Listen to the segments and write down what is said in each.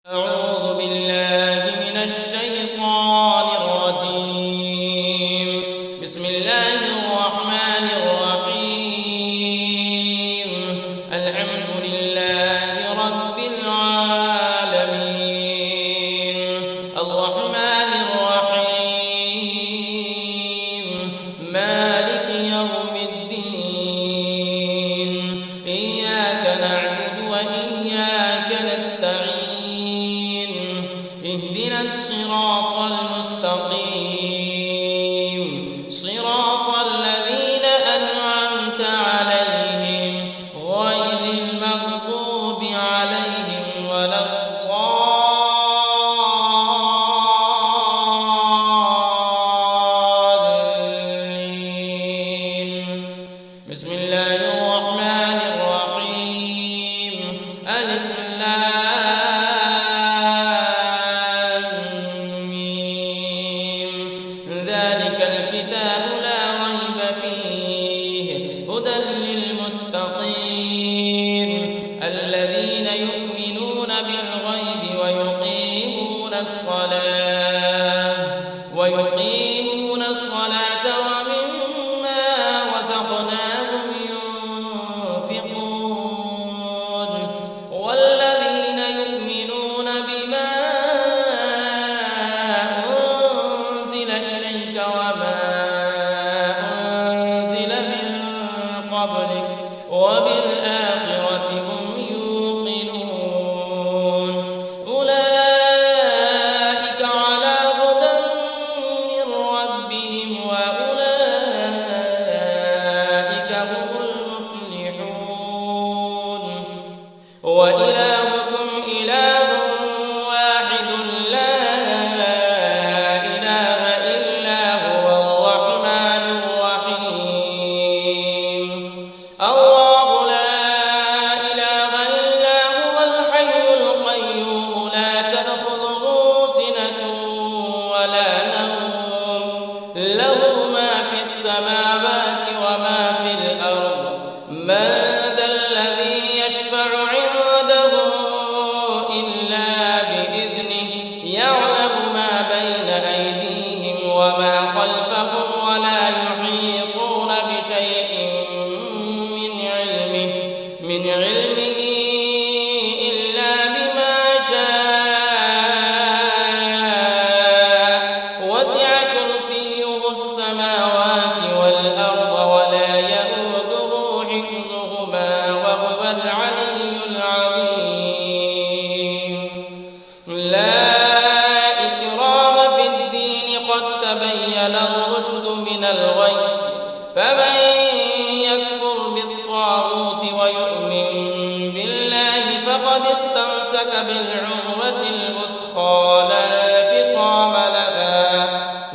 أعوذ بالله من الشيطان الرجيم. بسم الله الرحمن الرحيم. الحمد لله رب العالمين الرحمن الرحيم مالك يوم الدين إياك نعبد وإياك نستعين اهدنا الصراط المستقيم صراط الذين أنعمت عليهم غير المغضوب عليهم ولا الضالين. بسم الله الرحمن الرحيم. ألف ذلك الكتاب لا ريب فيه هدى للمتقين الذين يؤمنون بالغيب ويقيمون الصلاة ومما رزقناهم ينفقون والذين يؤمنون بما أنزل إليك وما أنزل من قبلك وبالآخرة هم يوقنون أولئك على هدى من ربهم وأولئك هم المفلحون. وإلهكم إله واحد لا إله إلا هو الرحمن الرحيم. الله لا إله إلا هو الحي القيوم لا تأخذه سنة ولا نوم له ما في السماوات وما في الأرض. من ذا الذي يشفع عنده إلا بإذنه يعلم ما بين أيديهم وما خلفهم ولا يحيطون بشيء من علمه إلا بما شاء وسع كرسيه السماوات والأرض ولا يئوده حفظهما وهو العلي العظيم. لا إكراه في الدين قد تبين الرشد من الغي فمن يكفر بالطاغوت ويؤمن بالله فقد استمسك بالعروة الوثقى لا انفصام لها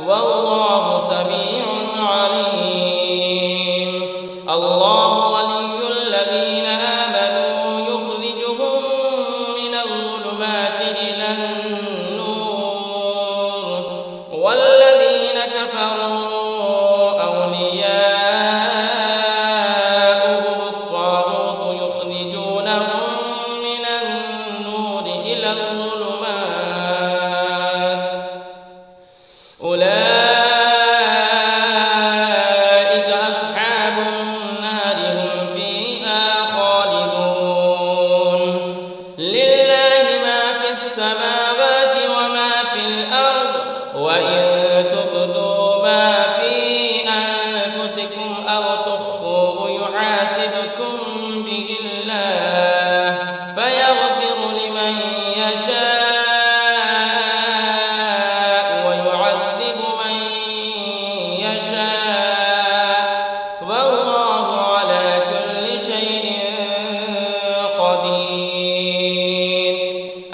والله سميع عليم. الله ولي الذين آمنوا يخرجهم من الظلمات إلى النور والذين كفروا أولياؤهم الطاغوت يخرجونهم من النور إلى الظلمات أولئك أصحاب النار هم فيها خالدون. لله ما في السماوات وما في الأرض وإن تبدوا ما في أنفسكم أو تخفوه يحاسبكم به الله فيغفر لمن يشاء ويعذب من يشاء والله على كل شيء قدير.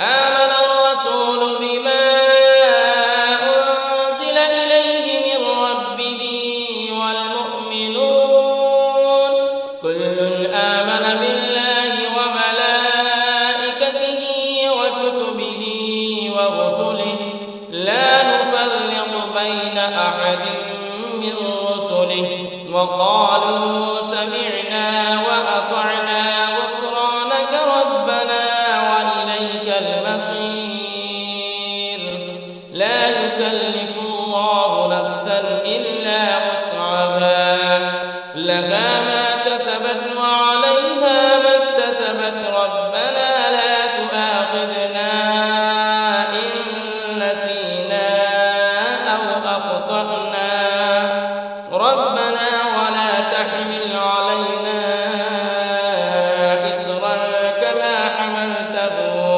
آمن الرسول بما أنزل إليه من ربه والمؤمنون كل آمن بالله وملائكته وكتبه ورسله لا نفرق بين أحد من رسله وقالوا سمعنا وأطعنا غفرانك ربنا وإليك المصير. بشير لا يكلف الله نفسا إلا وسعها لها ما كسبت وعليها ما اكتسبت ربنا لا تؤاخذنا إن نسينا أو أخطأنا ربنا ولا تحمل علينا إصرا كما حملته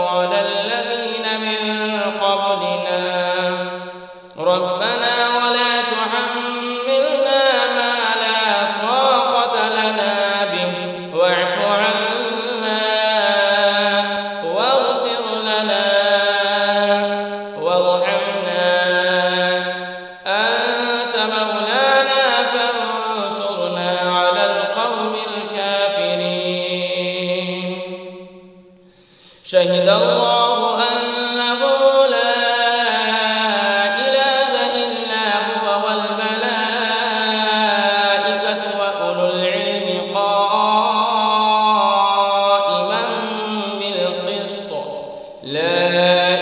على الذين من قبلنا ربنا ولا تحملنا ما لا طاقة لنا به واعف عنا واغفر لنا وارحمنا أنت مولانا فانصرنا على القوم الكافرين شهد الله أنه لا إله إلا هو والملائكة وأولو العلم قائما بالقسط لا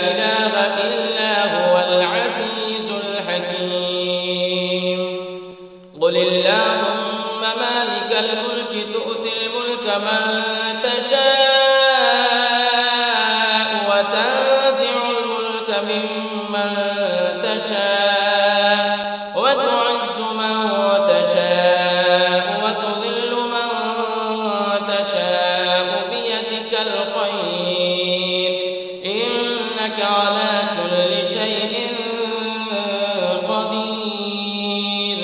إله إلا هو العزيز الحكيم قل اللهم مالك الملك تؤتي الملك من تشاء وتنزع الملك ممن تشاء وتعز من تشاء وتذل من تشاء بيدك الخير إنك على كل شيء قدير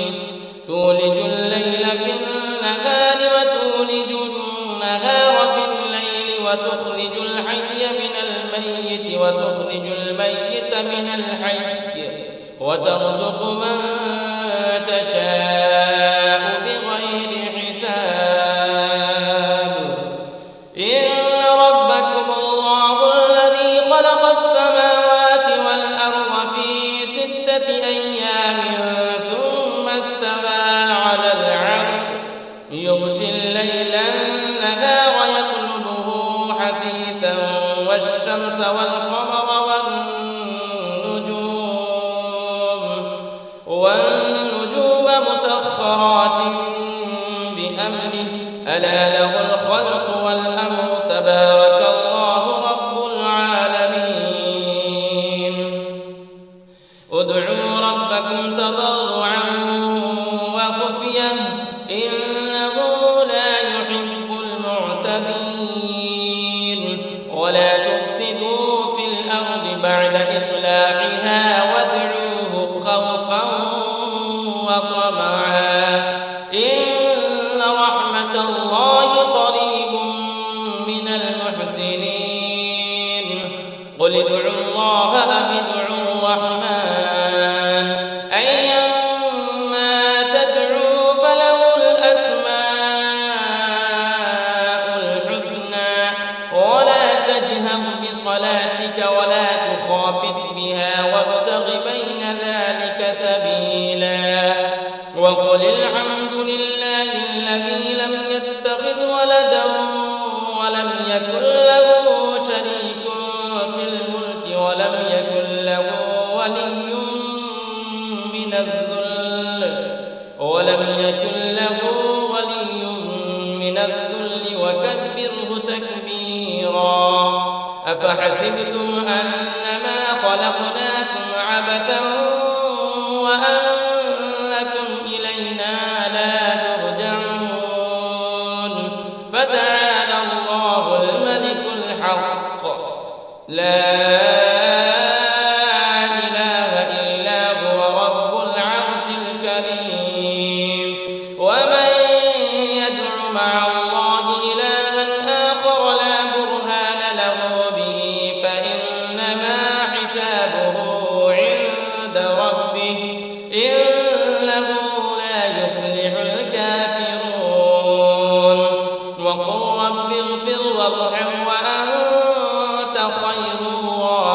تولج الليل في النهار وتولج النهار في الليل وتخرج الحي من الميت وتخرج الميت من الحي وترزق من تشاء بغير حساب إن ربكم الله الذي خلق السماوات والأرض في 6 أيام ثم استوى على العرش يغشي الليل النهار يطلبه حثيثا والشمس والقمر والنجوم مسخرات بأمره ألا له الخلق والأمر تبارك الله رب العالمين ادعوا ربكم تضرعا وخفية إنه لا يحب المعتدين ولا تفسدوا في الأرض بعد إصلاحها وادعوه خوفا وطمعا إن رحمة الله قريب من المحسنين قل ادعوا الله أم ادعوا الرحمن أيما تدعوا فله الأسماء الحسنى ولا تجهر بصلاتك ولا تخافت بها وابتغ بين ذلك سبيلا وقل الحمد لله الذي لم يتخذ ولدا ولم يكن له شريك في الملك ولم يكن له ولي من الذل وكبره تكبيرا أفحسبتم أنما خلقناكم عبثا وأنكم إلينا لا ترجعون فتعالى الله الملك الحق لا إله إلا هو رب العرش الكريم ومن يدع مع الله إلها آخر لا برهان له به فإنما حسابه عند ربه إنه لا يفلح الكافرون وقل رب اغفر وارحم وأنت خير الراحمين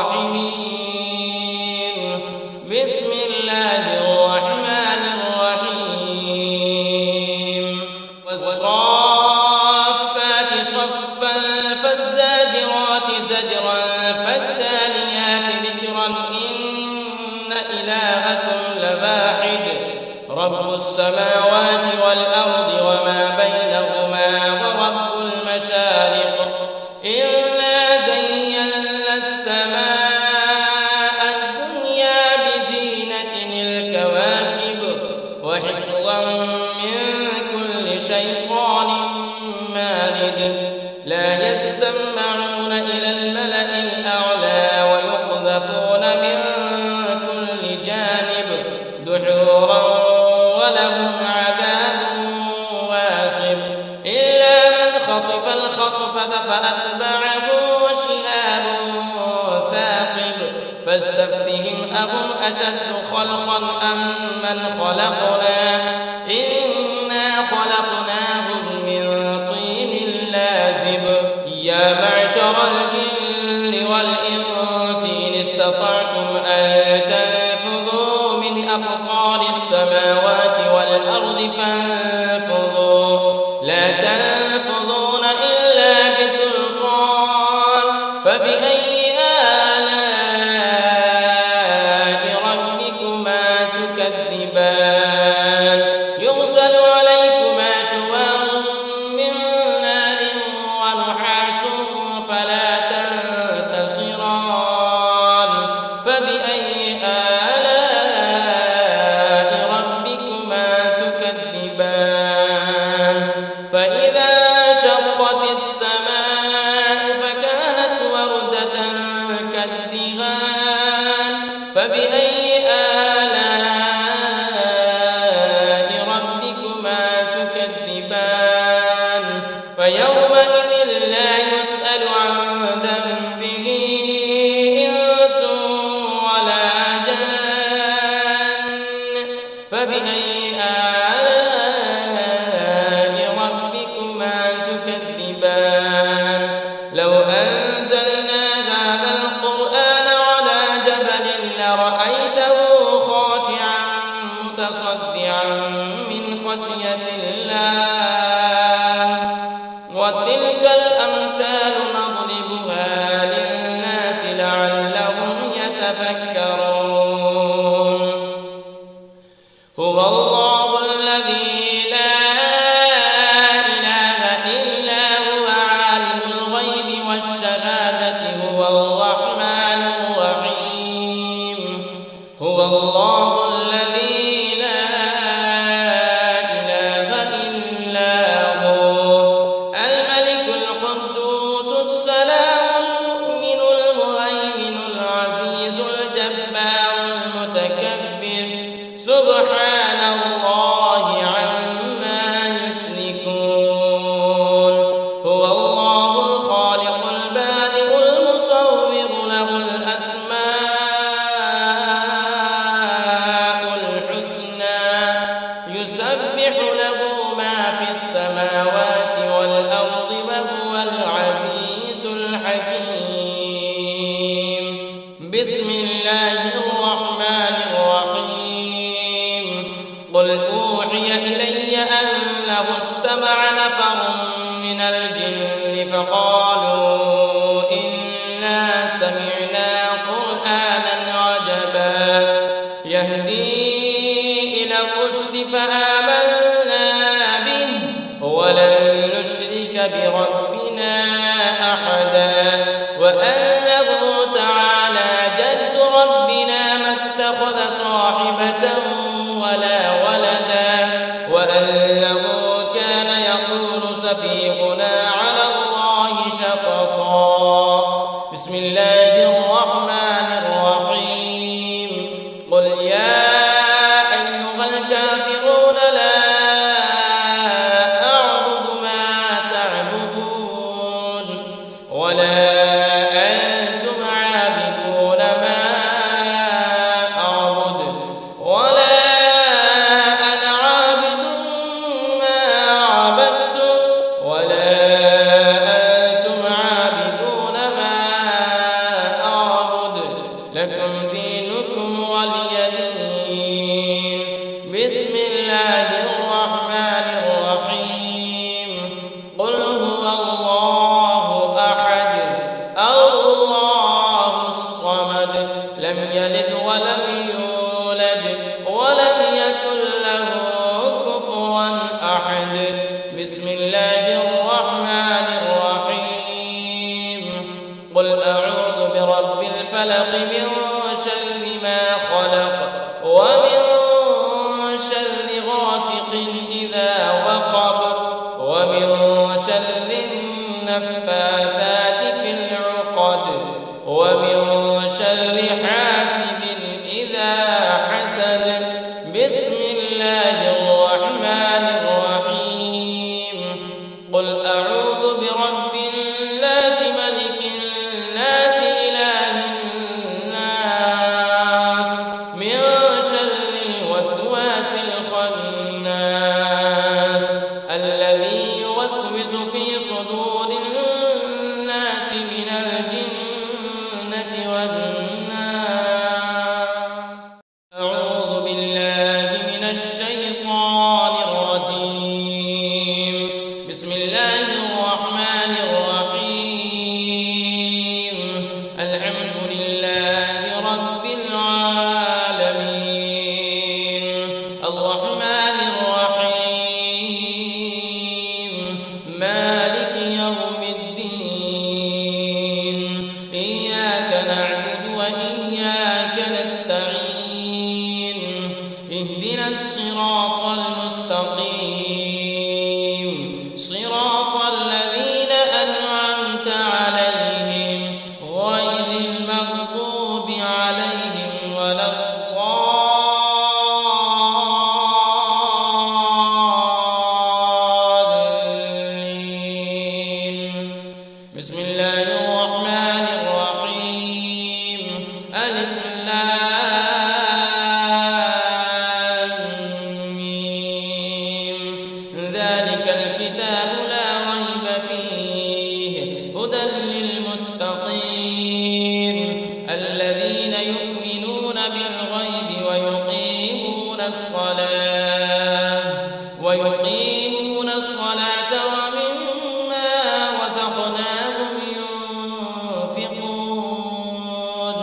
السماوات والأرض وما بينهما ورب المشارق إنا زينا السماء الدنيا بزينة الكواكب وحفظا من كل شيطان مارد لا يسمعون إلى الملأ الأعلى ويقذفون من كل جانب دحورا ولهم عذاب واصب إلا من خطف الخطفة فأتبعه شهاب ثاقب فاستفتهم أهم أشد خلقا أم من خلقنا إنا خلقناهم من طين لازب يا معشر الجن والإنس إن استطعتم أن تنفذوا من أقطار السماوات والأرض فانفذوا لا تنفذون إلا بسلطان فبأي آلاء ربكما تكذبان يرسل عليكما شواظ من نار ونحاس فلا تنتصران فبأي آلاء ربكما تكذبان فإذا شقت السماء فكانت وردة كالدهان فبأي آلاء ربكما تكذبان فيومئذ لا يسأل عن ذنبه إنس ولا جان فبأي آلاء ربكما تكذبان لو أنزلنا هذا القرآن على جبل لرأيته خاشعا متصدعا من خشية الله وتلك الأمثال نضربها للناس لعلهم يتفكرون هو الله الذي لا إله إلا هو عالم الغيب والشهادة هو الرحمن الرحيم هو الله الذي لا إله إلا هو الملك القدوس السلام المؤمن المهيمن العزيز الجبار المتكبر سبحان الله عما يشركون هو الله الخالق البارئ المصور له الأسماء الحسنى يسبح له ما في السماوات والأرض وهو العزيز الحكيم بسم الله الرحمن الرحيم قل أوحي إلي أنه استمع نفر من الجن فقالوا إنا سمعنا قرآنا عجبا يهدي إلى الرشد فآمنا به ولن نشرك بربنا أحدا وأنه تعالى جد ربنا ما اتخذ صاحبة ولا ولدا وأنه كان يقول سفيهنا على الله شططا بسم الله الرحمن الرحيم قل يا أيها الكافرون لا أعبد ما تعبدون ولا أنتم عابدون ما أعبد ولا أنا عابد ما عبدتم ولا أنتم عابدون ما أعبد لكم دينكم ولي دين بسم الله الرحمن الرحيم قل هو الله أحد الله الصمد لم يلد ولم يولد ولم يكن له ورب الفلق من شر ما خلق ومن شر غاسق إذا وقب ومن شر النفاثات في العقد ومن شر حاسد إذا حسد. بسم الله الرحمن الرحيم. قل أعوذ برب الناس ملك الناس إله الناس من شر الوسواس الخناس الذي يوسوس في صدور الناس من الجنة والناس. أعوذ بالله من الشيطان الرجيم. بسم الله الرحمن الرحيم. الحمد لله رب العالمين الرحمن الرحيم مالك يوم الدين. إياك نعبد وإياك نستعين. اهدنا الصراط المستقيم صراط الذين أنعمت عليهم غير المغضوب عليهم ولا الضالين. بسم الله الرحمن الرحيم. ألف لام ميم. ذلك الكتاب لا ريب فيه هدى للمتقين الذين يؤمنون بالغيب ويقيمون الصلاة ومما رزقناهم ينفقون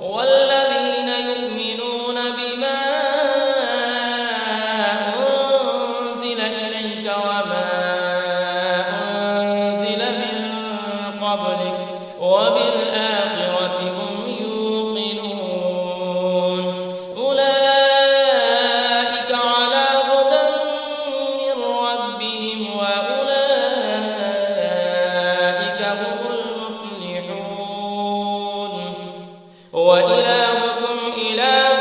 والذين يؤمنون بما أنزل إليك وما أنزل من قبلك وبالآخرة هم يوقنون. أولئك على هدى من ربهم وأولئك هم المفلحون. وإلهكم إله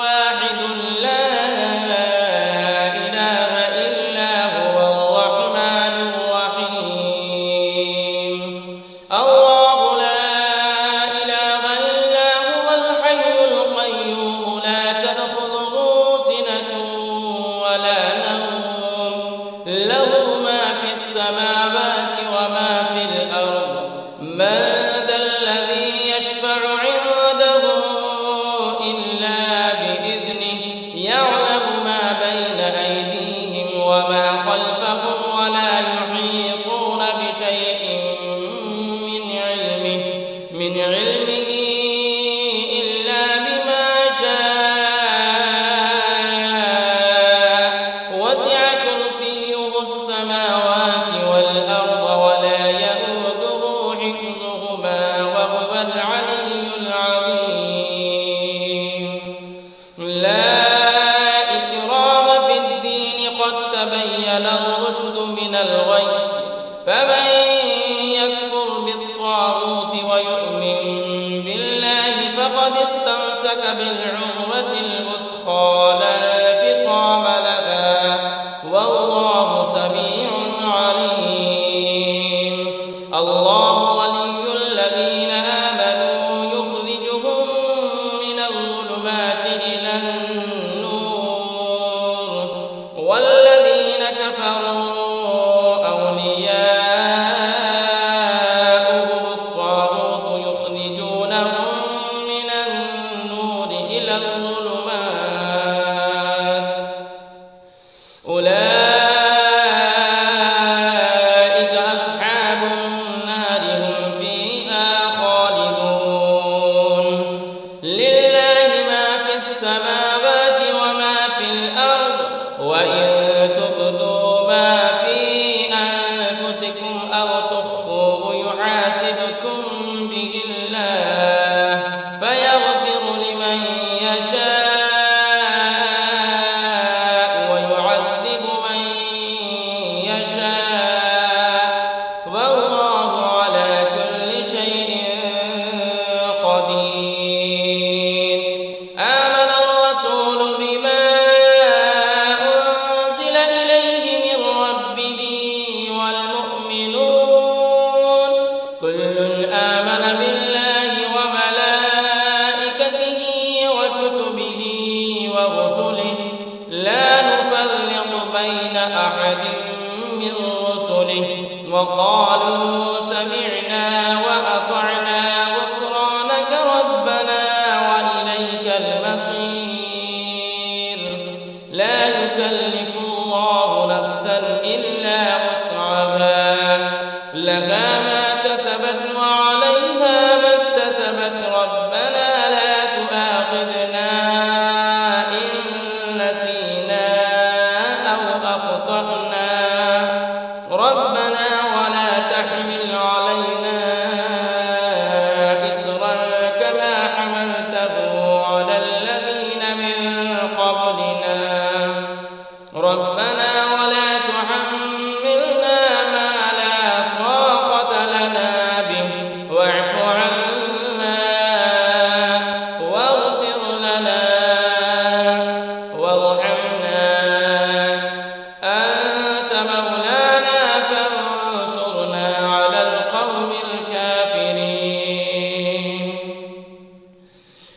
واحد لا إله إلا هو الرحمن الرحيم. الله لا إله إلا هو الحي القيوم لا تأخذه سنة ولا نوم له ما في السماوات وما في الأرض. من ذا الذي يشفع عنده إلا بإذنه يعلم ما بين أيديهم وما خلفهم ولا يحيطون بشيء من علمه إلا بما شاء. وسع كرسيه السماوات والأرض ولا يئوده حفظهما وهو العلي العظيم. لا إكراه في الدين قد تبين الرشد من الغي. فمن يكفر بالطاغوت ويؤمن بالله فقد استمسك بالعروة الوثقى لا انفصام لها والله سميع عليم. الله ولي الذين آمنوا يخرجهم من الظلمات إلى النور والذين كفروا أولياؤهم الطاغوت يخرجونهم من النور إلى الظلمات. أولئك أصحاب النار هم فيها خالدون. لله ما في السماوات وما في الأرض وإن تبدوا ما في أنفسكم أو تخفوه يحاسبكم به الله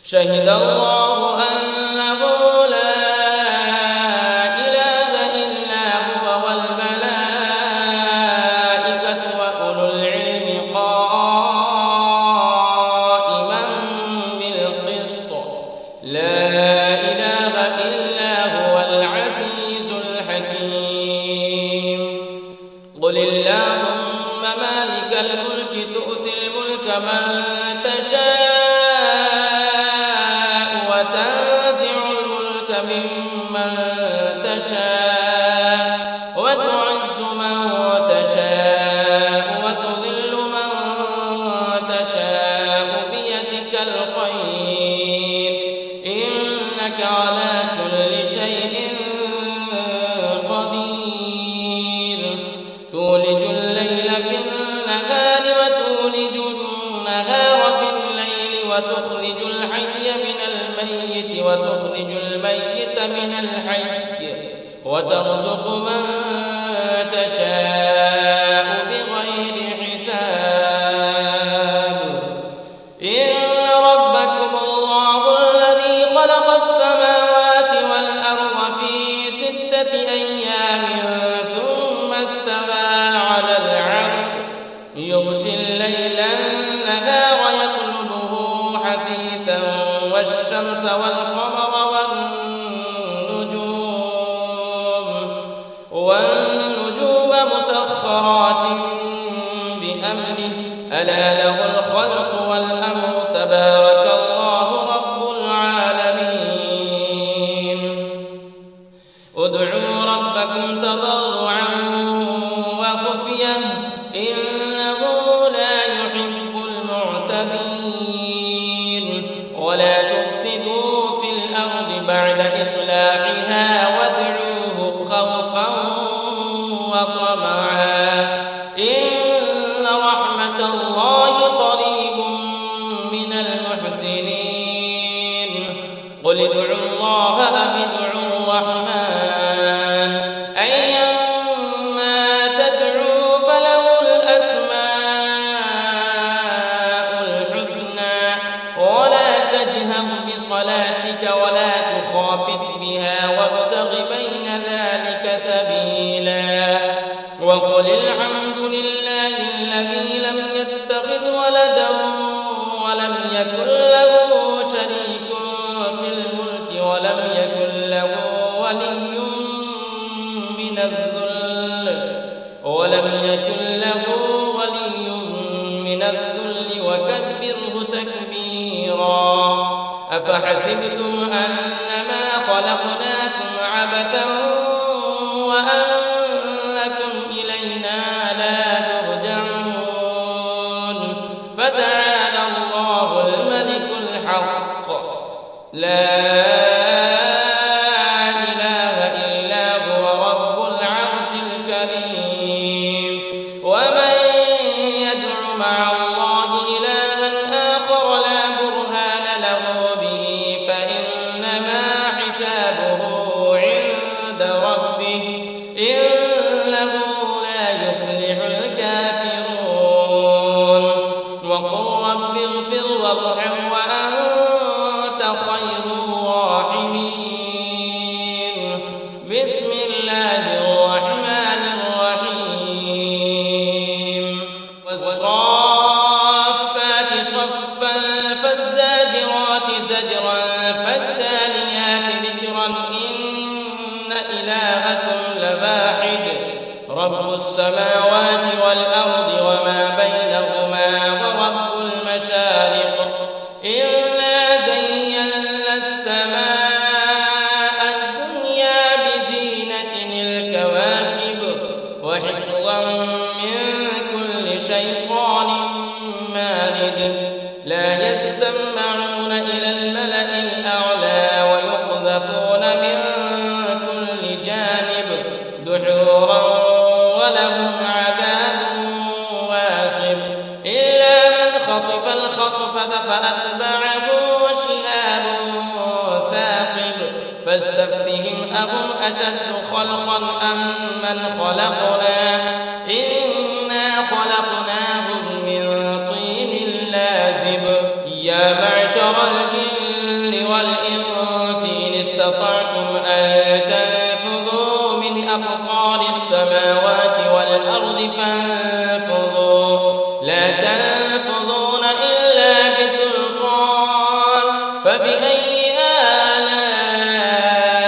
شهد الله أنه لا إله إلا هو والملائكة وأولو العلم قائما بالقسط لا إله إلا هو العزيز الحكيم قل اللهم مالك الملك تؤتي الملك من تشاء وتنزع الملك ممن تشاء وتعز من تشاء وتذل من تشاء بيدك الخير إنك على كل شيء قدير تولج الليل في النهار وتولج النهار في الليل وتخرج الحي من الميت وتخرج الميت من الحي وترزق من تشاء بغير حساب إن ربكم الله الذي خلق السماوات والأرض في 6 أيام ثم استوى على العرش يغشي الليل النهار يطلبه حثيثا والشمس والقمر والنجوم مسخرات بأمره ألا له الخلق والأمر تبارك الله رب العالمين ادعوا ربكم تضرعا وخفية إنه لا يحب المعتدين ولا تفسدوا في الأرض بعد إصلاحها وادعوه خوفا وطمعا إن رحمة الله قريب من المحسنين قل ادعوا الله أم ادعوا الرحمن أيما تدعوا فله الأسماء الحسنى ولا تجهر بصلاتك ولا تخافت بها وابتغ بين ذلك سبيلا وقل الحمد لله الذي لم يتخذ ولدا ولم يكن له شريك في الملك ولم يكن له ولي من الذل وكبره تكبيرا أفحسبتم أنما خلقناكم عبثا وأنكم إلينا لا ترجعون فتعالى الله الملك الحق لا إله إلا هو رب العرش الكريم ومن يدع مع الله إلها آخر لا برهان له به فإنما حسابه عند ربه إنه لا يفلح الكافرون وقل رب اغفر وارحم وأنت خير الراحمين بسم الله الرحمن الرحيم والصافات صفا فالزاجرات زجرا فالتاليات ذكرا إن إلهكم لواحد رب السماوات والأرض وما بينهما ورب المشارق إنا زينا السماء الدنيا بزينة الكواكب وحفظا من كل شيطان مارد لا يسمعون إلى الملأ الأعلى ويقذفون من كل جانب دحورا ولهم عذاب واصب إلا من خطف الخطفة فأتبعه شهاب ثاقب فاستفتهم أهم أشد خلقا أم من خلقنا إنا خلقناهم من طين لازب يا معشر الجن فبأي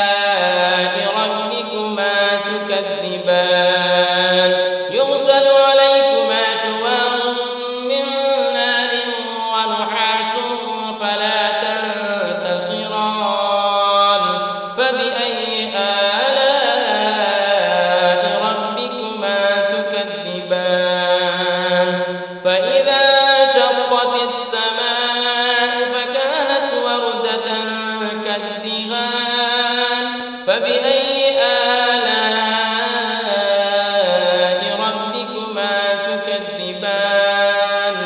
آلاء ربكما تكذبان يرسل عليكما شواظ من نار ونحاس فلا تنتصران فبأي آلاء ربكما تكذبان فإذا انشقت السماء فكانت وردة كالدهان فبأي آلاء ربكما تكذبان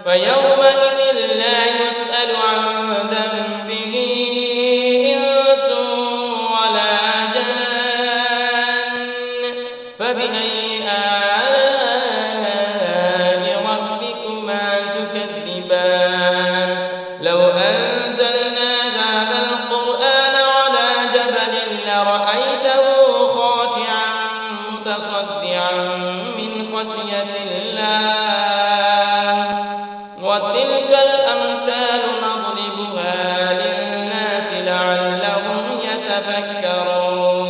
فيومئذ لا يسأل عن ذنبه إنس ولا جان فبأي آلاء ربكما تكذبان لو أنزلنا هذا القرآن على جبل لرأيته خاشعا متصدعا من خشية الله وتلك الأمثال نضربها للناس لعلهم يتفكرون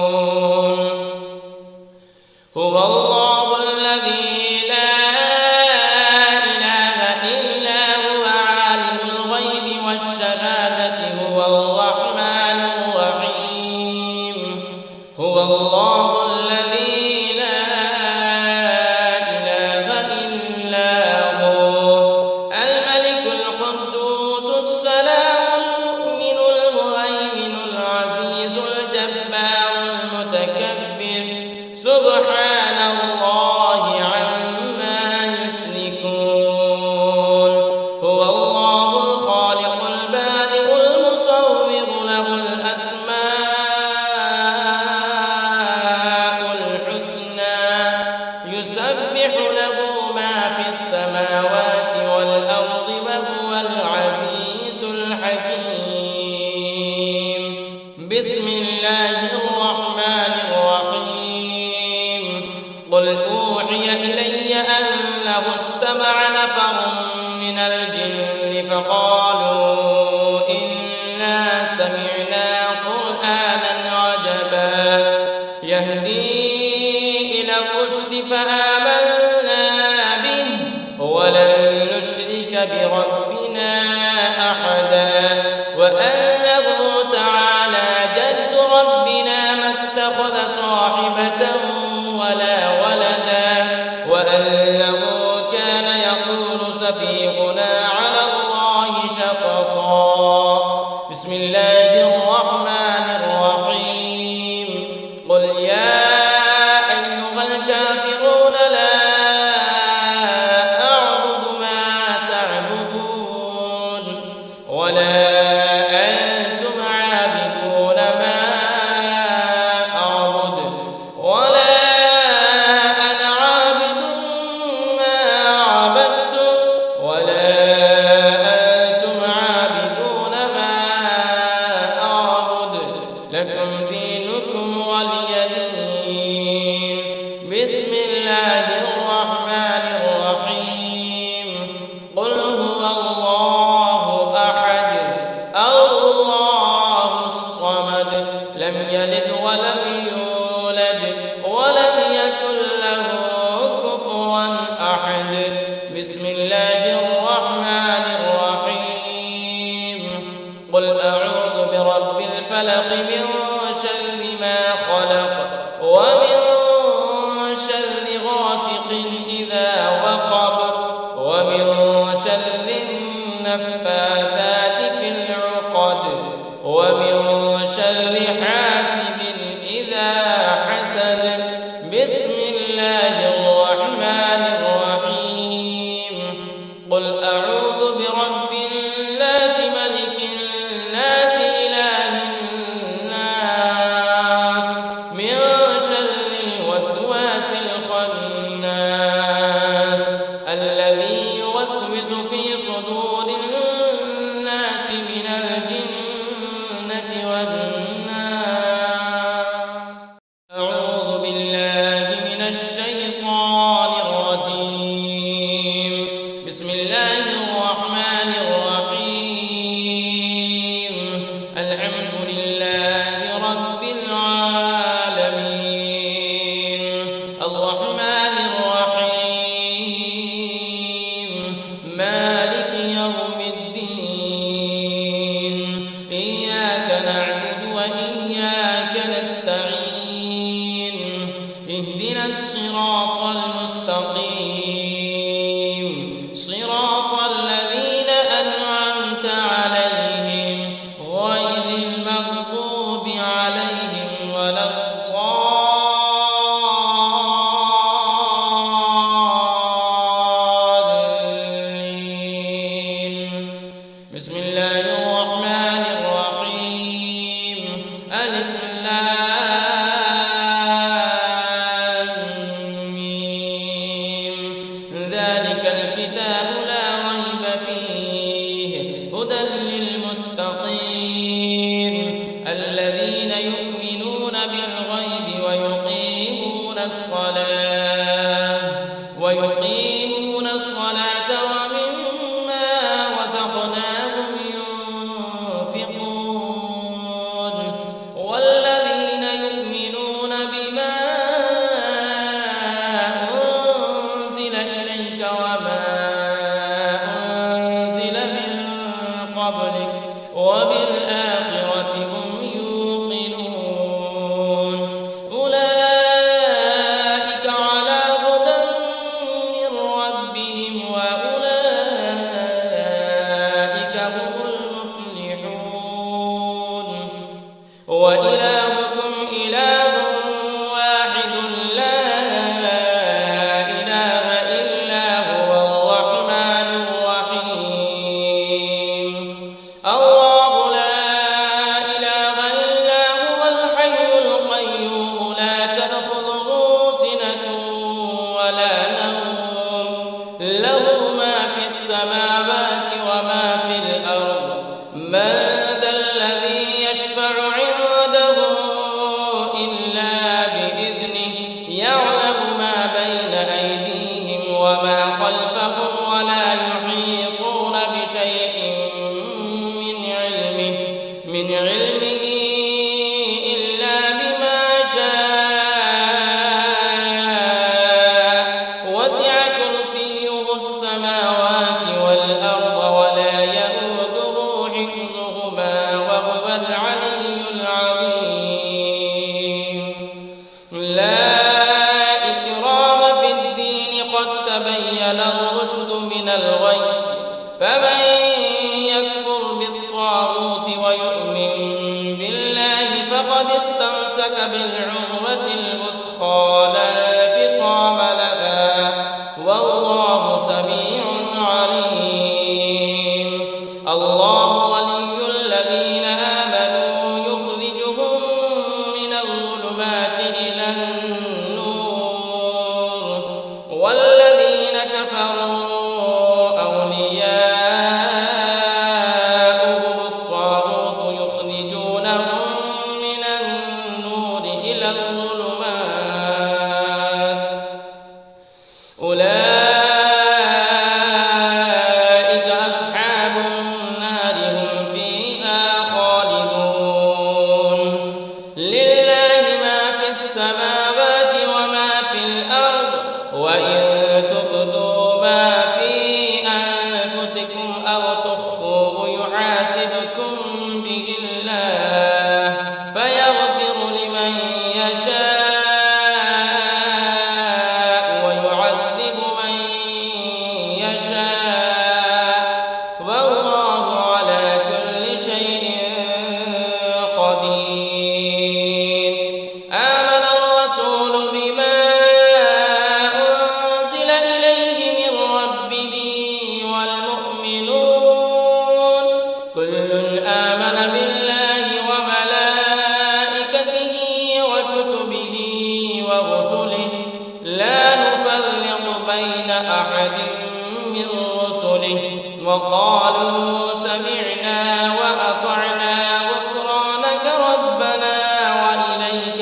هو الله الذي لا إله إلا هو عالم الغيب والشهادة هو الرحمن الرحيم هو الله الذي لا إله إلا هو الملك القدوس السلام المؤمن المهيمن العزيز الجبار المتكبر سبحان الله عما يشركون هو الله الخالق البارئ المصور له الأسماء الحسنى يسبح له ما في السماوات والأرض وهو العزيز الحكيم بسم الله الرحمن الرحيم قل أوحي إلي أنه استمع نفر من الجن فقالوا إنا سمعنا قرآنا عجبا يهدي إلى الرشد فآمنا به ولن نشرك بربنا أحدا وأنه تعالى جد ربنا ما اتخذ صاحبة ولا ولدا وأنه كان يقول سفيهنا على الله شططا بسم الله الرحمن الرحيم قل يا أيها الكافرون لا أعبد ما تعبدون ولا أنتم عابدون ما أعبد ولا أنا عابد ما عبدتم ولا أنتم عابدون ما أعبد لكم دينكم ولي دين بسم الله الرحمن الرحيم قل هو الله أحد الله الصمد لم يلد ولم يولد ولم يكن له كفوا أحد بسم الله الرحمن الرحيم قل أعوذ برب الفلق من شر ما خلق ومن شر غاسق إذا وقب ومن شر النفاثات في العقد ومن شر حاسد إذا حسد بسم الله الرحمن الرحيم قل أعوذ برب الناس ملك الناس إله الناس من شر وبالآخرة هم يوقنون أولئك على هدى من ربهم وأولئك هم المفلحون وإلهكم إله واحد لا إله إلا هو الرحمن الرحيم الله لا إله إلا هو الحي القيوم لا تأخذه سنة ولا نوم له ما في السماوات وما في الأرض من ذا الذي يشفع عنده إلا بإذنه يعلم ما بين أيديهم وما خلفهم ولا يحيطون بشيء من علمه إلا بما شاء وسع كرسيه السماوات والأرض ولا يئوده حفظهما وهو العلي العظيم لا إكراه في الدين قد تبين الرشد من الغي فمن يكفر بالطاغوت ويؤمن بالله فقد استمسك بالعروة الوثقى لا انفصام لها والله سميع عليم الله ولي الذين آمنوا يخرجهم من الظلمات إلى النور والذين كفروا أولياؤهم الطاغوت يخرجونهم من النور إلى الظلمات أولئك أصحاب النار هم فيها خالدون لله ما في السماوات وما في الأرض وإن تبدوا ما في أنفسكم أو تخفوه يحاسبكم به الله فيغفر لمن يشاء ويعذب من يشاء والله على كل شيء قدير آمن الرسول بما أنزل إليه من ربه والمؤمنون كل آمن بالله وملائكته وكتبه ورسله لا نفرق بين أحد من رسله وقالوا سمعنا وأطعنا غفرانك ربنا وإليك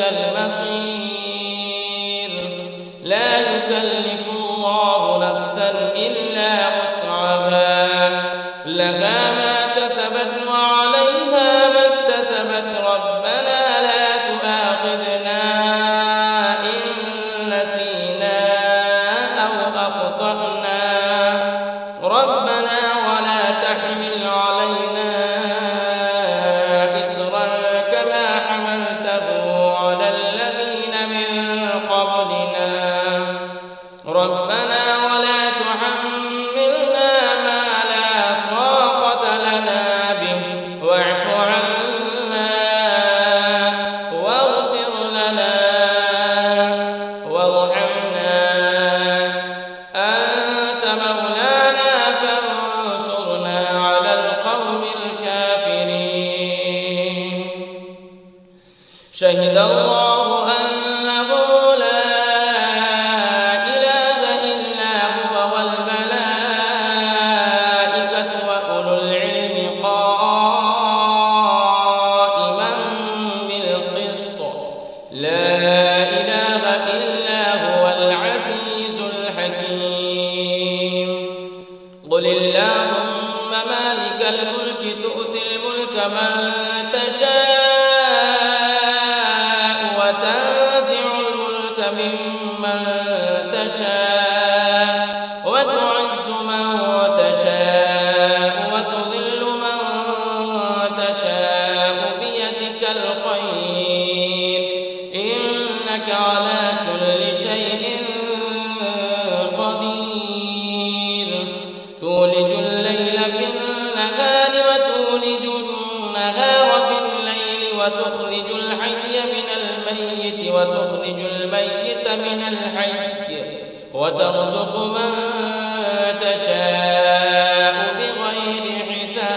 المصير لا يكلف الله نفسا إلا وسعها لها ما كسبت وعليها ما اكتسبت ربنا لا تؤاخذنا إن نسينا أو أخطأنا ربنا ولا تحمل علينا إصرا كما حملته على الذين من قبلنا ربنا ولا تحملنا ما لا طاقة لنا به واعف عنا واغفر لنا وارحمنا أنت مولانا فانصرنا على القوم الكافرين شهد الله أنه لا إله إلا هو والملائكة وأولو العلم قائما بالقسط لا إله إلا هو العزيز الحكيم قل اللهم مالك الملك تؤتي الملك من تشاء وتنزع الملك ممن تشاء وتعز من تشاء وتذل من وتخرج الحي من الميت وتخرج الميت من الحي وترزق من تشاء بغير حساب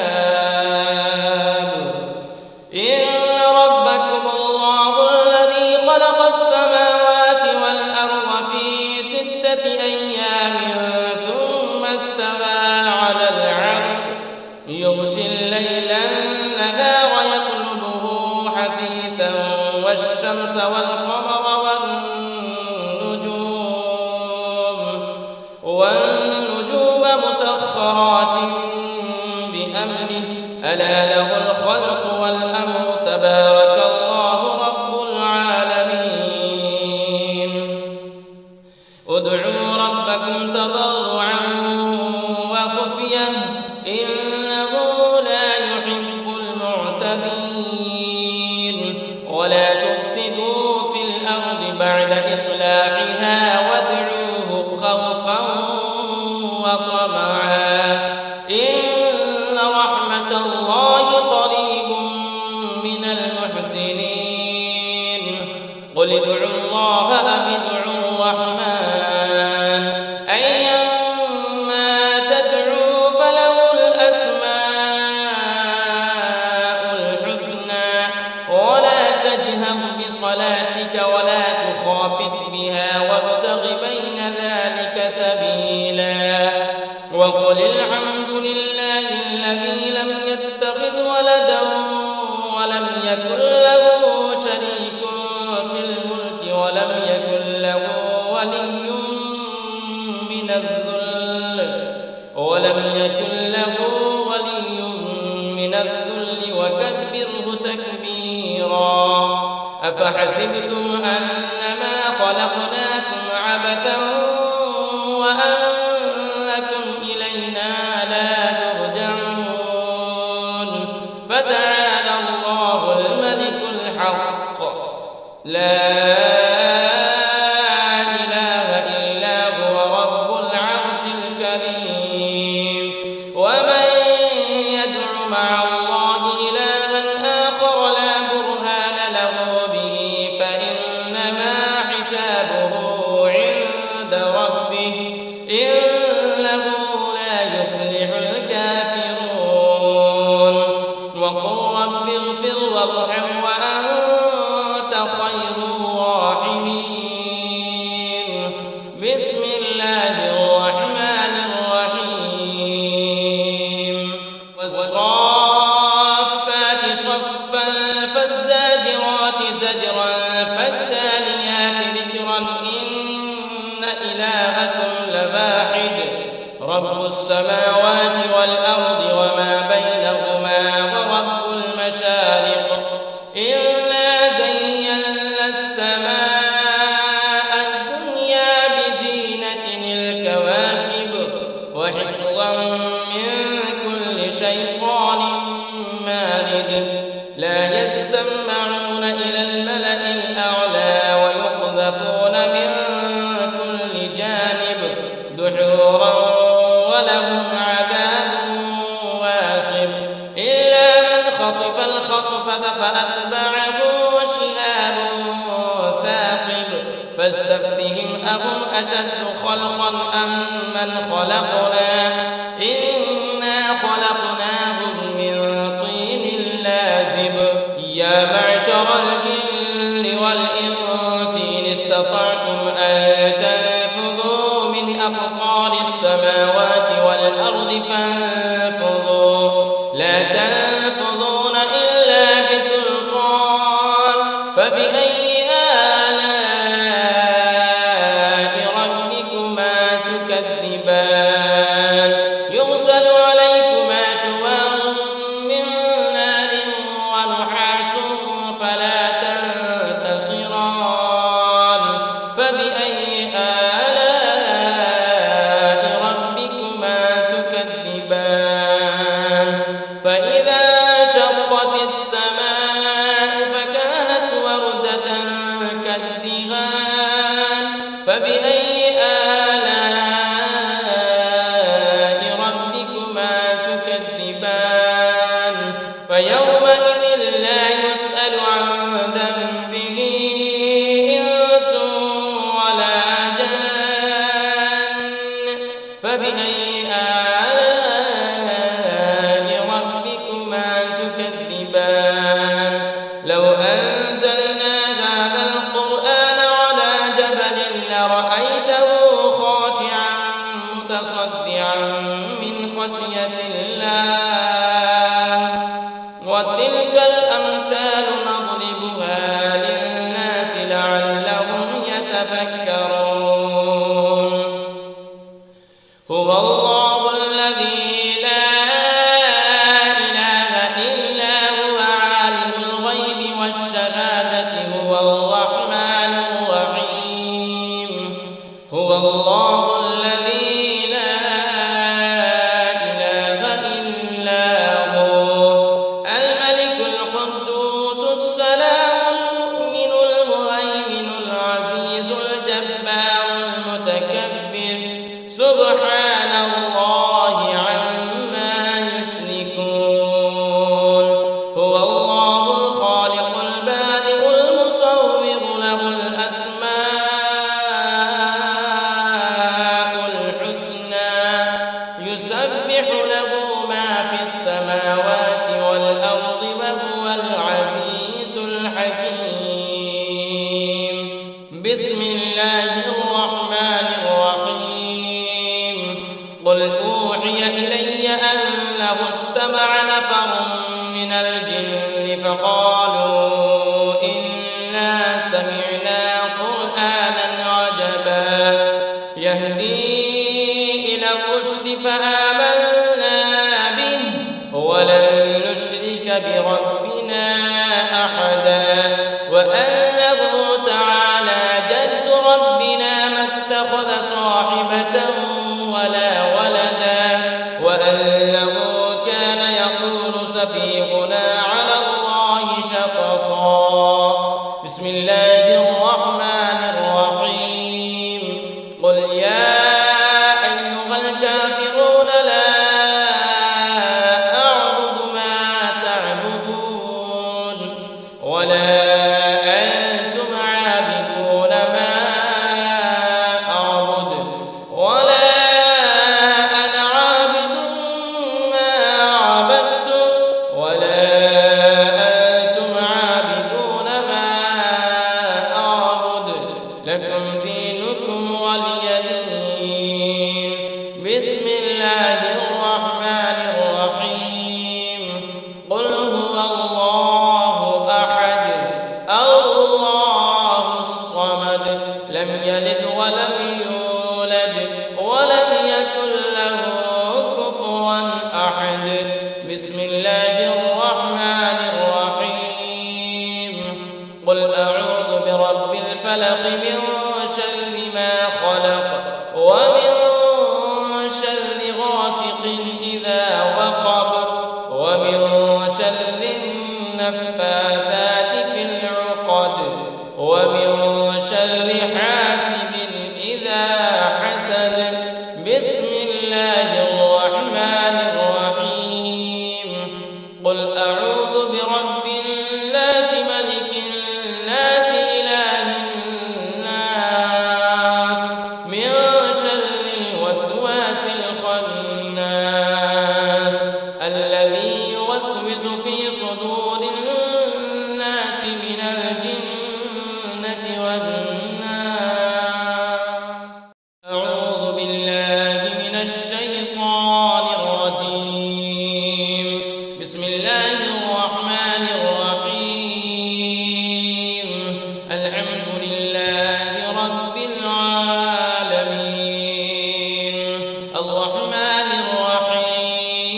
إن ربكم الله الذي خلق السماوات والأرض في 6 أيام ثم استوى على العرش يغشي الليل النهار يطلبه حثيثا والشمس والقمر والنجوم مسخرات بأمره ألا له الخلق والأمر تبارك الله رب العالمين ادعوا ربكم تضرعا وخفية إنه لا يحب المعتدين ولا تفسدوا في الأرض بعد إصلاحها وادعوه خوفا وطمعا إن رحمة الله قريب من المحسنين قل ادعوا الله أم ادعوا الرحمن أيما تدعوا فله الأسماء الحسنى ولا تجهر بصلاتك ولا تخافت بها وابتغ بين ذلك سبيلا وقل الحمد لله الذي لم يتخذ ولدا ولم يكن له شريك في الملك ولم يكن له ولي من الذل وكبره تكبيرا أفحسبتم أنما خلقناكم عبثا وأنكم إلينا لا ترجعون فتعالى الله الملك الحق لا إله إلا هو رب العرش الكريم ومن يدع مع الله إلها آخر لا برهان له به فإنما حسابه عند ربه إنه لا يفلح الكافرون وقل رب اغفر وارحم وأنت خير الراحمين بسم الله الرحمن الرحيم والصافات صفا فالزاجرات زجرا فالتاليات ذكرا إن إلهكم لواحد رب السماوات والأرض وما بينهما ورب المشارق إنا زينا السماء الدنيا بزينة الكواكب وحفظا من كل شيطان مارد لا يسمعون إلى الملأ الأعلى ويقذفون من كل جانب دحورا ولهم عذاب واصب إلا من خطف الخطفة فأتبعه شهاب ثاقب فاستفتهم أهم أشد خلقا أم من خلقنا إنا خلقناهم من طين لازب يا معشر الجن والإنس إن استطعتم أن تنفذوا من أقطار السماوات والأرض فانفذوا لا تنفذون إلا بسلطان فبأي آلاء ربكما تكذبان يرسل عليكما شواظ من نار ونحاس فلا تنتصران فبأي آلاء ربكما تكذبان فإذا انشقت السماء فكانت وردة كالدهان فبأي آلاء ربكما تكذبان فيومئذ لا يسأل يسأل عن ذنبه إنس ولا جان فبأي آلاء ربكما تكذبان لو أنزلنا هذا القرآن على جبل لرأيته خاشعا متصدعا من خشية الله وتلك الأمثال نضربها للناس لعلهم يتفكرون هو الله الذي لا إله إلا هو عالم الغيب والشهادة هو الرحمن الرحيم هو الله الذي لا إله إلا هو الملك القدوس السلام المؤمن المهيمن العزيز الجبار المتكبر سبحان الله عما يشركون هو الله الخالق البارئ المصور له الأسماء الحسنى يسبح له ما في السماوات والأرض وهو العزيز الحكيم بسم الله الرحمن الرحيم قل أوحي إلي أنه استمع نفر من الجن فقالوا إنا سمعنا قرآنا عجبا يهدي إلى الرشد فآمنا به ولن نشرك بربنا أحدا وأنه تعالى جد ربنا ما اتخذ صاحبة ولا ولدا وأنه كان يقول سفيهنا على الله شططا بسم الله الرحمن الرحيم قل يا أيها الكافرون لا أعبد ما تعبدون ولا أنتم عابدون ما أعبد ولا أنا عابد ما عبدتم ولا أنتم عابدون ما أعبد لكم دينكم ولي دين بسم الله الرحمن الرحيم قل هو الله أحد الله الصمد لم يلد ولم يولد ولم يكن له كفوا أحد بسم الله الرحمن الرحيم قل أعوذ برب الفلق من شر ما خلق ومن شر غاسق إذا وقب ومن شر النفاثات في العقد ومن شر حاسد إذا حسد بسم الله الرحمن الرحيم قل أعوذ برب الناس ملك الناس إله الناس من شر الوسواس الخناس الذي يوسوس في صدور الناس من الجنة والناس أعوذ بالله من الشيطان الرجيم بسم الله الرحمن الرحيم الحمد لله رب العالمين الرحمن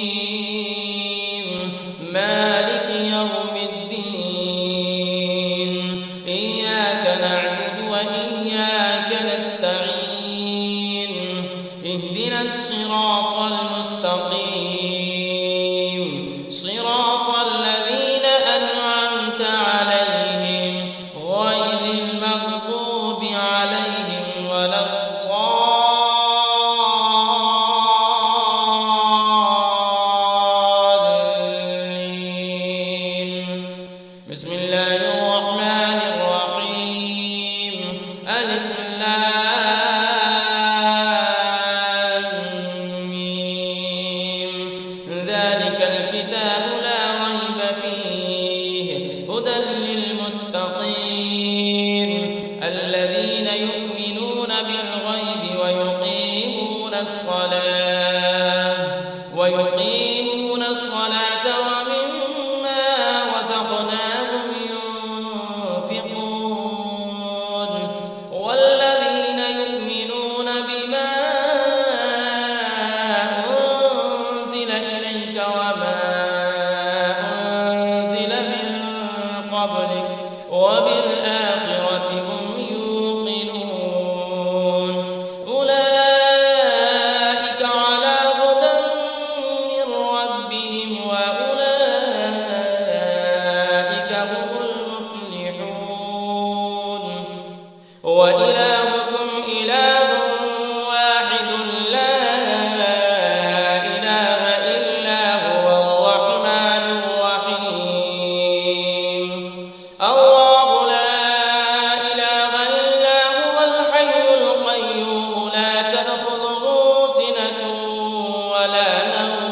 الرحيم مالك يوم الدين إياك نعبد وإياك نستعين اهدنا الصراط المستقيم صراط الذين أنعمت بسم الله الرحمن الرحيم ألف لام ميم ذلك الكتاب لا ريب فيه هدى للمتقين الذين يؤمنون بالغيب ويقيمون الصلاة ومما رزقناهم ينفقون والذين يؤمنون بما أنزل إليك وما أنزل من قبلك وبالآخرة هم يوقنون أولئك على هدى من ربهم وأولئك هم المفلحون وإلهكم إله واحد لا إله إلا هو الرحمن الرحيم الله لا إله إلا هو الحي القيوم لا تأخذه سنة ولا نوم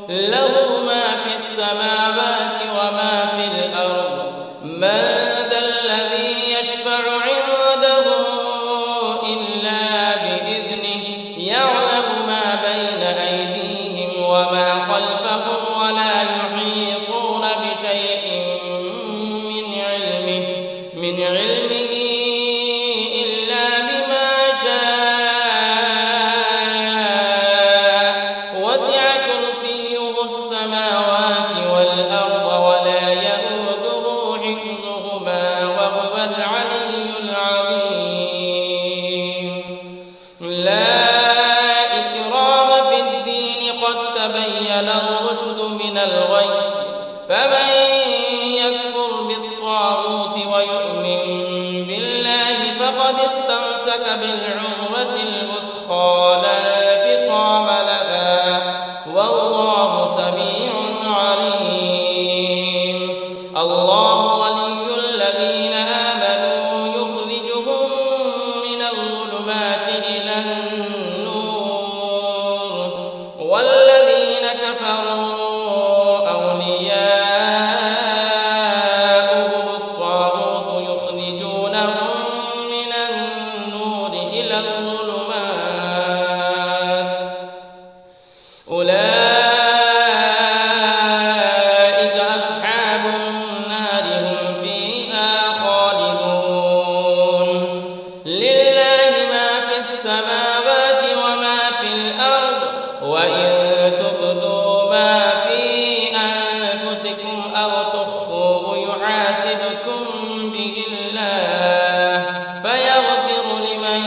له ما في السماوات وما في الأرض من ذا الذي يشفع عنده إلا بإذنه يعلم ما بين أيديهم وما خلفهم ولا يحيطون بشيء من علمه إلا بما شاء وسع كرسيه السماوات والأرض ولا يئوده حفظهما وهو العلي العظيم لا إكراه في الدين قد تبين الرشد من الغي فمن يكفر بالطاغوت ويؤمن بالله فقد استمسك بالعروة الوثقى لا انفصام لها والله سميع عليم الله ولي الذين آمنوا يخرجهم من الظلمات إلى النور والذين كفروا أولياؤهم الطاغوت يخرجونهم من النور إلى الظلمات أولئك أصحاب النار هم فيها خالدون لله ما في السماوات وما في الأرض وإن تبدوا ما في أنفسكم أو تخفوه يحاسبكم به الله فيغفر لمن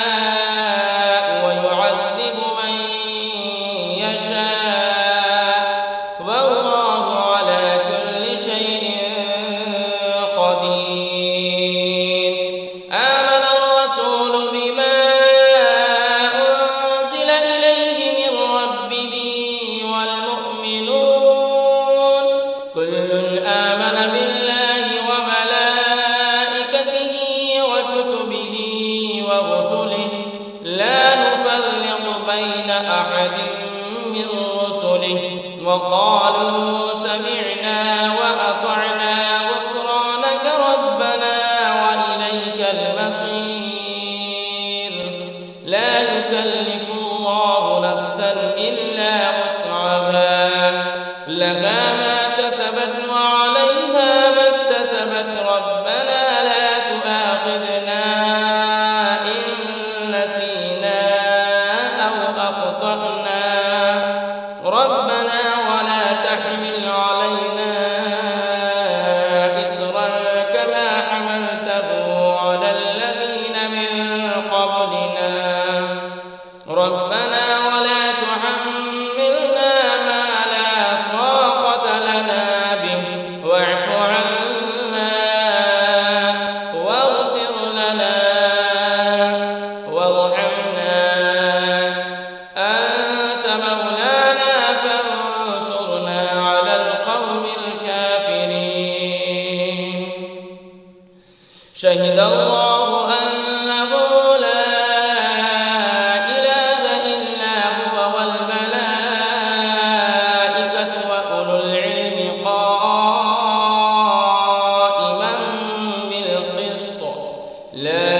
يشاء ويعذب من يشاء والله على كل شيء قدير آمن الرسول بما أنزل إليه من ربه والمؤمنون كل آمن بالله وملائكته وكتبه ورسله لا نفرق بين أحد من رسله وقالوا سمعنا وأطعنا غفرانك ربنا وإليك المصير لا يكلف الله نفسا إلا وسعها لها ما كسبت وعليها ما اكتسبت ربنا لا تؤاخذنا إن نسينا أو أخطأنا ربنا ولا تحمل علينا إصرا كما حملته على الذين من قبلنا ربنا ولا تحملنا ما لا طاقة شهد الله أنه لا إله إلا هو والملائكة وأولو العلم قائما بالقسط لا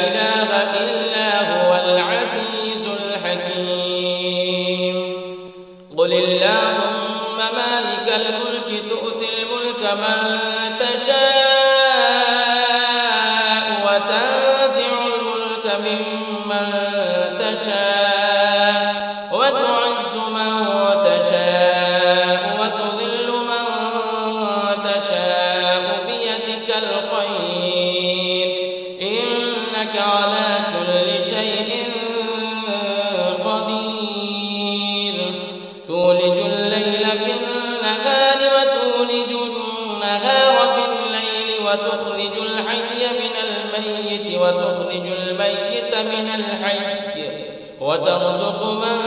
إله إلا هو العزيز الحكيم قل اللهم مالك الملك تؤتي الملك من تشاء وتنزع الملك ممن تشاء وتعز من تشاء وتذل من تشاء بيدك الخير إنك على كل شيء قدير تولج الليل في النهار وتولج النهار في الليل وتخرج الحي من الميت وتخرج الميت من الحي وترزق من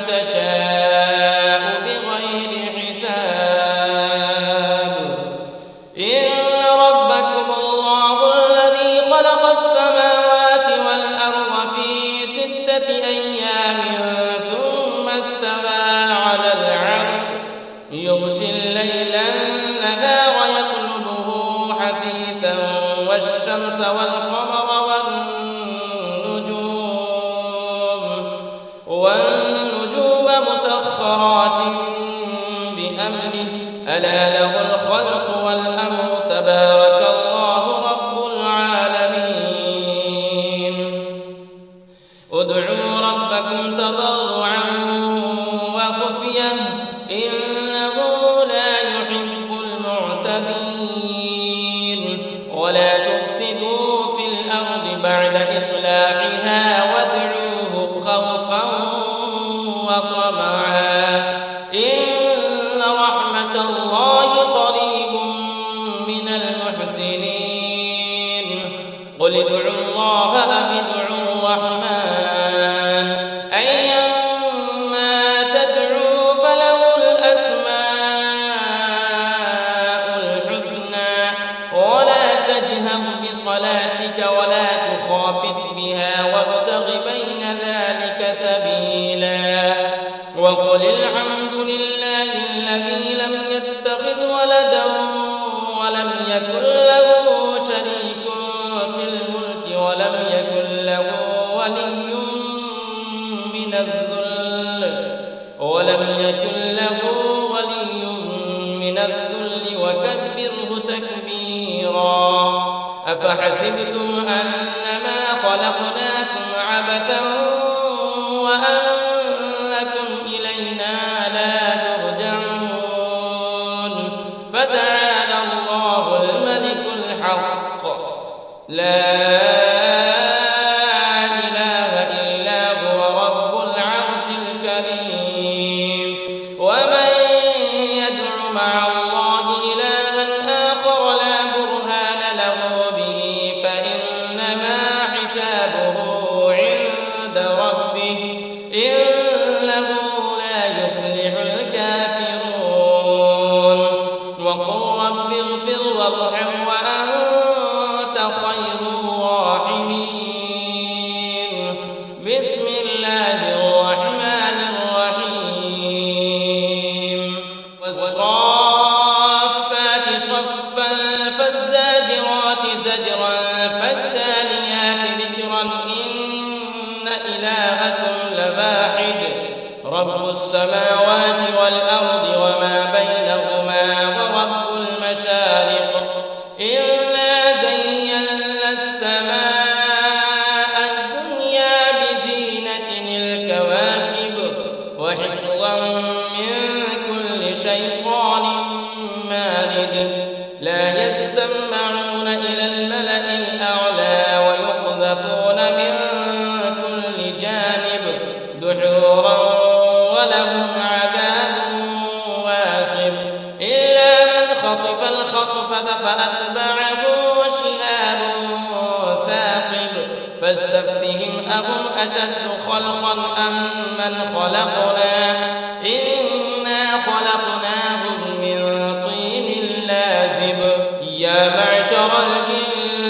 تشاء بغير حساب إن ربكم الله الذي خلق السماوات والأرض في 6 أيام ثم استوى على العرش يغشي الليل النهار يطلبه حثيثا والشمس والقمر والنجوم مسخرات بأمره ألا له الخلق والأمر تبارك الله رب العالمين ادعوا ربكم تضرعا وخفية إنه لا يحب المعتدين ولا تفسدوا في الأرض بعد إصلاحها وادعوه خوفا وطمعا إن رحمة الله قريب من المحسنين قل ادعوا الله أم ادعوا الرحمن أيما تدعوا فله الأسماء الحسنى ولا تجهر بصلاتك ولا تخافت بها وابتغ بين ذلك سبيلا وقل الحمد لله الذي لم يتخذ ولدا ولم يكن له شريك في الملك ولم يكن له ولي من الذل وكبره تكبيرا أفحسبتم أنما خلقناكم عبثا وأنكم إلينا لا ترجعون فتعالى الله الملك الحق لا إله إلا هو رب العرش الكريم ومن يدع مع الله إلها آخر لا برهان له به فإنما حسابه عند ربه إنه لا يفلح الكافرون وقل رب اغفر وارحم وأنت خير الراحمين بسم الله الرحمن الرحيم والصافات صفا فالزاجرات زجرا فالتاليات ذكرا إن إلهكم لواحد رب السماوات والأرض وما بينهما ورب المشارق إنا زينا السماء الدنيا بزينة الكواكب وحفظا من كل شيطان مارد لا يسمعون إلى الملأ الأعلى ويقذفون من كل جانب دحورا ولهم عذاب واصب إلا من خطف الخطفة فأتبعه شهاب ثاقب فاستفتهم أهم أشد خلقا أم من خلقنا إنا خلقناهم من طين لازب يا معشر الجن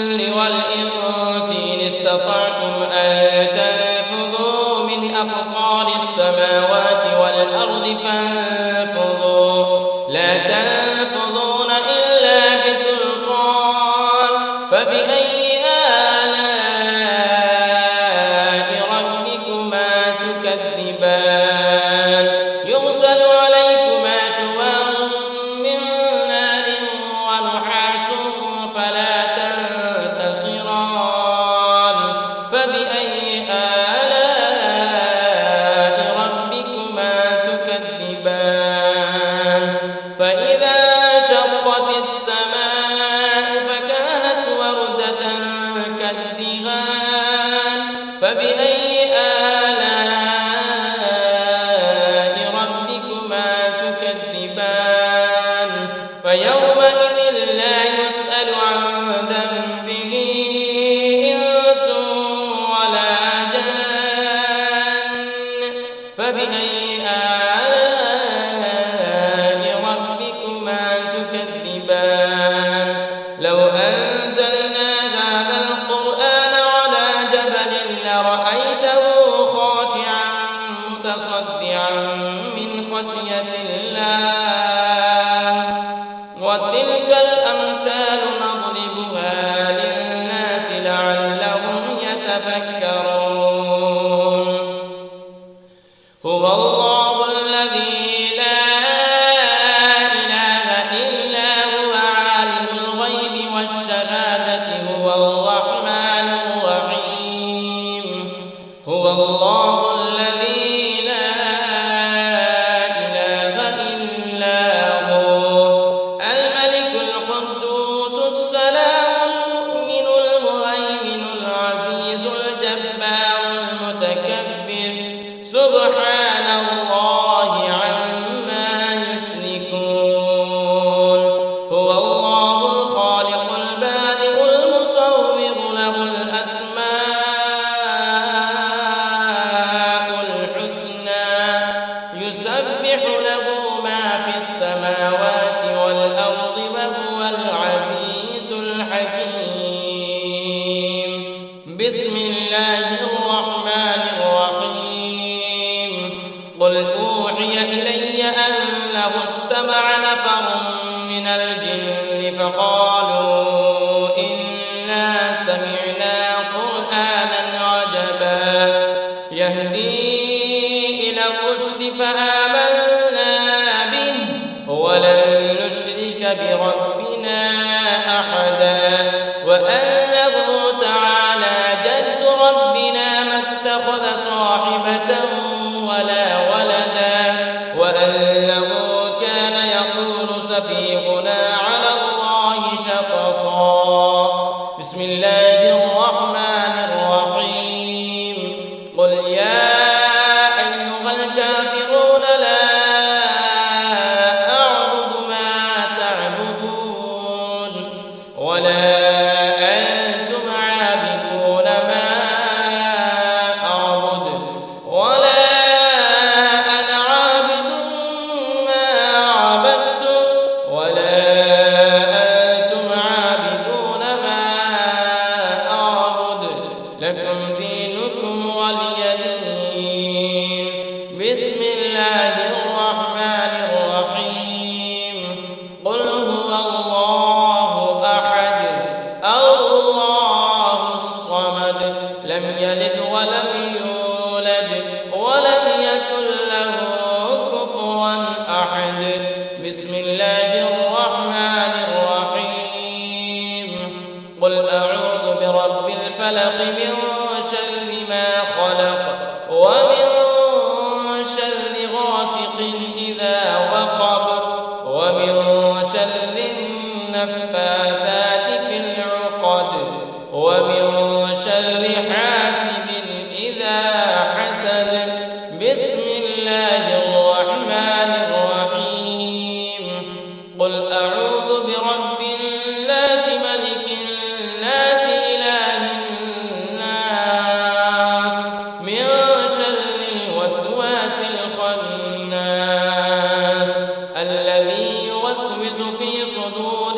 فإذا انشقت السماء فكانت وردة كالدهان فبأي آلاء ربكما تكذبان فيومئذ لا يسأل عن ذنبه إنس ولا جان فبأي آلاء ربكما تكذبان لو أنزلنا هذا القرآن على جبل لرأيته خاشعا متصدعا من خشية الله وتلك الأمثال نضربها للناس لعلهم يتفكرون هو الله الذي لا إله إلا هو عالم الغيب والشهادة هو الرحمن الرحيم هو الله الذي لا إله إلا هو الملك القدوس السلام المؤمن المهيمن العزيز الجبار المتكبر سبحان الله عما يشركون هو الله الخالق البارئ المصور له الأسماء الحسنى يسبح له ما في السماوات والأرض وهو العزيز الحكيم بسم الله الرحمن الرحيم قل أوحي إلي أنه استمع نفر من الجن فقالوا إنا سمعنا قرآنا عجبا يهدي إلى الرشد فآمنا به ولن نشرك بربنا أحدا وأنه تعالى جد ربنا ما اتخذ صاحبة ولا ولدا وأنه كان يقول سفيهنا على الله شططا بسم الله الرحمن الرحيم قل يا أيها الكافرون لا أعبد ما تعبدون ولا أنتم عابدون ما أعبد ولا أنا عابد ما عبدتم ولا أنتم عابدون ما أعبد لكم دينكم ولي دين بسم الله الرحمن الرحيم قل هو الله أحد الله الصمد لم يلد ولم يولد ولم يكن له كفوا أحد بسم الله الرحمن الرحيم قل أعوذ برب الفلق من شر ما خلق ومن شر غاسق إذا وقب ومن شر النفاثات في العقد ومن شر حاسد إذا حسد بسم الله الرحمن الرحيم قل أعوذ برب الناس ملك الناس إله الناس من شر الوسواس الخناس الذي يوسوس في صدور